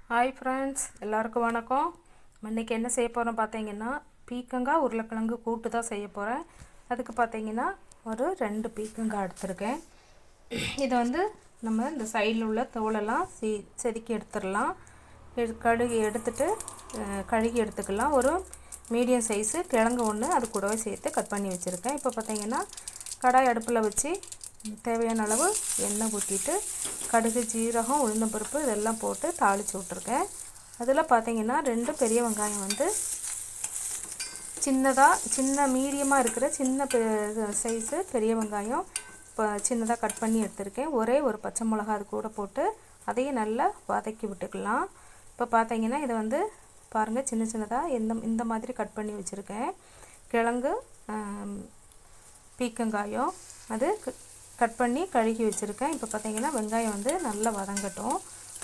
Hi friends, எல்லாருக்கும் வணக்கம். இன்றைக்கி என்ன செய்ய போகிறோம் பார்த்தீங்கன்னா, பீர்க்கங்காய் உருளைக்கிழங்கு கூட்டு தான் செய்ய போகிறேன். அதுக்கு பார்த்தீங்கன்னா ஒரு 2 பீர்க்கங்காய் எடுத்துருக்கேன். இதை வந்து நம்ம இந்த சைடில் உள்ள தோலெல்லாம் செதுக்கி எடுத்துடலாம். கழுகி எடுத்துட்டு கழுகி எடுத்துக்கலாம். ஒரு மீடியம் சைஸு கிழங்கு ஒன்று அது கூடவே சேர்த்து கட் பண்ணி வச்சுருக்கேன். இப்போ பார்த்தீங்கன்னா கடாய் அடுப்பில் வச்சு தேவையான அளவு எண்ணெய் ஊற்றிட்டு கடுகு, ஜீரகம், உளுந்தம்பருப்பு இதெல்லாம் போட்டு தாளித்து விட்ருக்கேன். அதில் பார்த்தீங்கன்னா 2 பெரிய வெங்காயம் வந்து சின்ன மீடியமாக இருக்கிற சின்ன சைஸு பெரிய வெங்காயம் இப்போ சின்னதாக கட் பண்ணி எடுத்துருக்கேன். ஒரே ஒரு பச்சை மிளகா அது கூட போட்டு அதையும் நல்லா வதக்கி விட்டுக்கலாம். இப்போ பார்த்தீங்கன்னா இதை வந்து பாருங்கள், சின்ன சின்னதாக இந்த மாதிரி கட் பண்ணி வச்சுருக்கேன். கிழங்கு, பீர்க்கங்காயம் அது கட் பண்ணி கழுகி வச்சுருக்கேன். இப்போ பார்த்தீங்கன்னா வெங்காயம் வந்து நல்லா வதங்கட்டும்.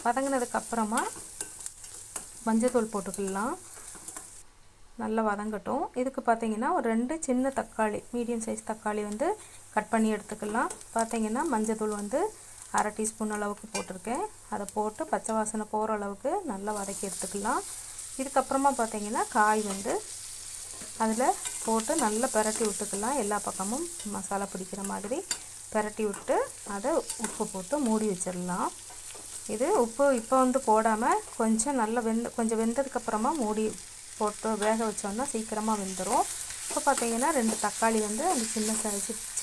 வதங்கினதுக்கப்புறமா மஞ்சத்தூள் போட்டுக்கலாம். நல்லா வதங்கட்டும். இதுக்கு பார்த்தீங்கன்னா ஒரு 2 சின்ன தக்காளி, மீடியம் சைஸ் தக்காளி வந்து கட் பண்ணி எடுத்துக்கலாம். பார்த்தீங்கன்னா மஞ்சத்தூள் வந்து 1/2 டீஸ்பூன் அளவுக்கு போட்டிருக்கேன். அதை போட்டு பச்சை வாசனை போகிற அளவுக்கு நல்லா வதக்கி எடுத்துக்கலாம். இதுக்கப்புறமா பார்த்தீங்கன்னா காய் வந்து அதில் போட்டு நல்லா பிரட்டி விட்டுக்கலாம். எல்லா பக்கமும் மசாலா பிடிக்கிற மாதிரி பிரட்டி விட்டு அதை உப்பு போட்டு மூடி வச்சிடலாம். இது உப்பு இப்போ வந்து போடாமல் கொஞ்சம் நல்லா கொஞ்சம் வெந்ததுக்கப்புறமா மூடி போட்டு வேக வச்சோன்னா சீக்கிரமாக வெந்துடும். இப்போ பார்த்தீங்கன்னா 2 தக்காளி வந்து அந்த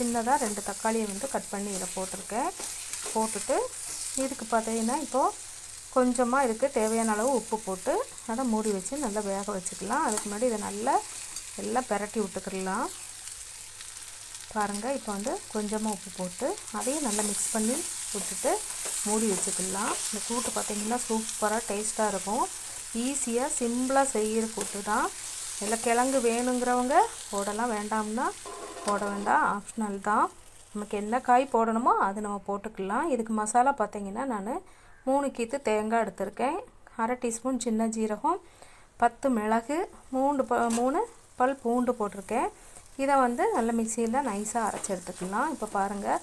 சின்னதாக 2 தக்காளியை வந்து கட் பண்ணி இதில் போட்டிருக்கேன். போட்டுட்டு இதுக்கு பார்த்தீங்கன்னா இப்போது கொஞ்சமாக இதுக்கு தேவையான அளவு உப்பு போட்டு அதை மூடி வச்சு நல்லா வேக வச்சுக்கலாம். அதுக்கு முன்னாடி இதை நல்லா எல்லாம் பிரட்டி விட்டுக்கிடலாம். பாருங்கள், இப்போ வந்து கொஞ்சமாக உப்பு போட்டு அதையும் நல்லா மிக்ஸ் பண்ணி விட்டுட்டு மூடி வச்சுக்கலாம். இந்த கூட்டு பார்த்திங்கன்னா சூப்பராக டேஸ்ட்டாக இருக்கும். ஈஸியாக சிம்பிளாக செய்கிற கூட்டு தான். இதில் கிழங்கு வேணுங்கிறவங்க போடலாம், வேண்டாம்னா போட வேண்டாம், ஆப்ஷனல் தான். நமக்கு என்ன காய் போடணுமோ அது நம்ம போட்டுக்கலாம். இதுக்கு மசாலா பார்த்திங்கன்னா நான் 3 கீத்து தேங்காய் எடுத்திருக்கேன். 1/2 டீஸ்பூன் சின்ன ஜீரகம், 10 மிளகு, 3 பல் பூண்டு போட்டிருக்கேன். இதை வந்து நல்ல மிக்சியில் நைஸாக அரைச்சி எடுத்துக்கலாம். இப்போ பாருங்கள்,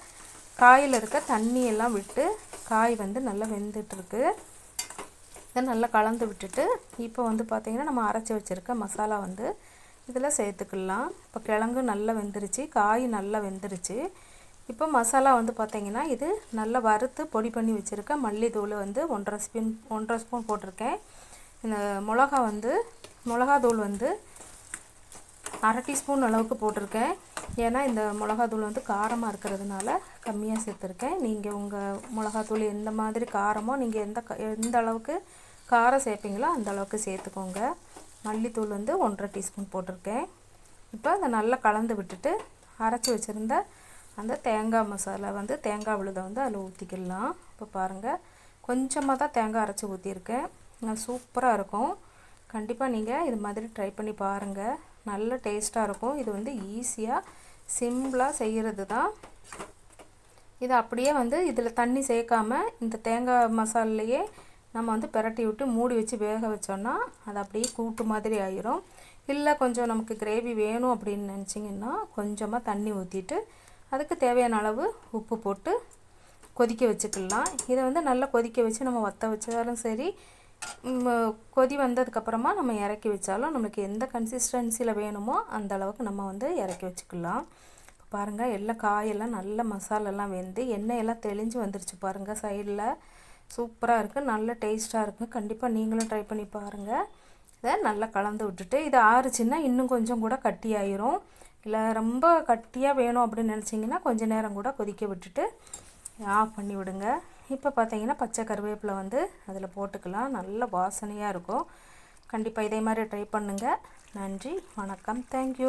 காயில் இருக்க தண்ணியெல்லாம் விட்டு காய் வந்து நல்லா வெந்துட்டுருக்கு. இதை நல்லா கலந்து விட்டுட்டு இப்போ வந்து பார்த்திங்கன்னா நம்ம அரைச்சி வச்சுருக்க மசாலா வந்து இதில் சேர்த்துக்கலாம். இப்போ கிழங்கு நல்லா வெந்துருச்சு, காய் நல்லா வெந்துருச்சு. இப்போ மசாலா வந்து பார்த்திங்கன்னா இது நல்லா வறுத்து பொடி பண்ணி வச்சுருக்க மல்லித்தூள் வந்து 1.5 ஸ்பூன் போட்டிருக்கேன். இந்த மிளகாத்தூள் வந்து 1/2 டீஸ்பூன் அளவுக்கு போட்டிருக்கேன். ஏன்னா இந்த மிளகாத்தூள் வந்து காரமாக இருக்கிறதுனால கம்மியாக சேர்த்துருக்கேன். நீங்கள் உங்கள் மிளகாத்தூள் எந்த மாதிரி காரமோ நீங்கள் எந்த அளவுக்கு காரம் சேர்ப்பீங்களோ அந்த அளவுக்கு சேர்த்துக்கோங்க. மல்லித்தூள் வந்து 1.5 டீஸ்பூன் போட்டிருக்கேன். இப்போ அதை நல்லா கலந்து விட்டுட்டு அரைச்சி வச்சுருந்த அந்த தேங்காய் மசாலா வந்து தேங்காய் விழுதை வந்து அதில் ஊற்றிக்கலாம். இப்போ பாருங்கள், கொஞ்சமாக தான் தேங்காய் அரைச்சி ஊற்றிருக்கேன். சூப்பராக இருக்கும். கண்டிப்பாக நீங்கள் இது மாதிரி ட்ரை பண்ணி பாருங்கள். நல்ல டேஸ்ட்டாக இருக்கும். இது வந்து ஈஸியாக சிம்பிளாக செய்கிறது தான். இது அப்படியே வந்து இதில் தண்ணி சேர்க்காமல் இந்த தேங்காய் மசாலையே நம்ம வந்து பிரட்டி விட்டு மூடி வச்சு வேக வச்சோன்னா அது அப்படியே கூட்டு மாதிரி ஆயிரும். இல்லை கொஞ்சம் நமக்கு கிரேவி வேணும் அப்படின்னு நினச்சிங்கன்னா கொஞ்சமாக தண்ணி ஊற்றிட்டு அதுக்கு தேவையான அளவு உப்பு போட்டு கொதிக்க வச்சுக்கலாம். இதை வந்து நல்லா கொதிக்க வச்சு நம்ம வற்ற வச்சாலும் சரி, கொதி வந்ததுக்கப்புறமா நம்ம இறக்கி வச்சாலும் நம்மளுக்கு எந்த கன்சிஸ்டன்சியில் வேணுமோ அந்த அளவுக்கு நம்ம வந்து இறக்கி வச்சுக்கலாம். இப்போ பாருங்கள், எல்லாம் காயெல்லாம் நல்ல மசாலெல்லாம் வெந்து எண்ணெயெல்லாம் தெளிஞ்சு வந்துருச்சு பாருங்கள். சைடில் சூப்பராக இருக்குது, நல்ல டேஸ்ட்டாக இருக்குது. கண்டிப்பாக நீங்களும் ட்ரை பண்ணி பாருங்கள். இதை நல்லா கலந்து விட்டுட்டு இதை ஆறுச்சுன்னா இன்னும் கொஞ்சம் கூட கட்டி ஆயிரும். இல்லை ரொம்ப கட்டியாக வேணும் அப்படின்னு நினச்சிங்கன்னா கொஞ்சம் நேரம் கூட கொதிக்க விட்டுட்டு ஆஃப் பண்ணி விடுங்க. இப்போ பார்த்தீங்கன்னா பச்சை கருவேப்பிலை வந்து அதில் போட்டுக்கலாம். நல்ல வாசனையாக இருக்கும். கண்டிப்பாக இதே மாதிரி ட்ரை பண்ணுங்கள். நன்றி, வணக்கம், தேங்க்யூ.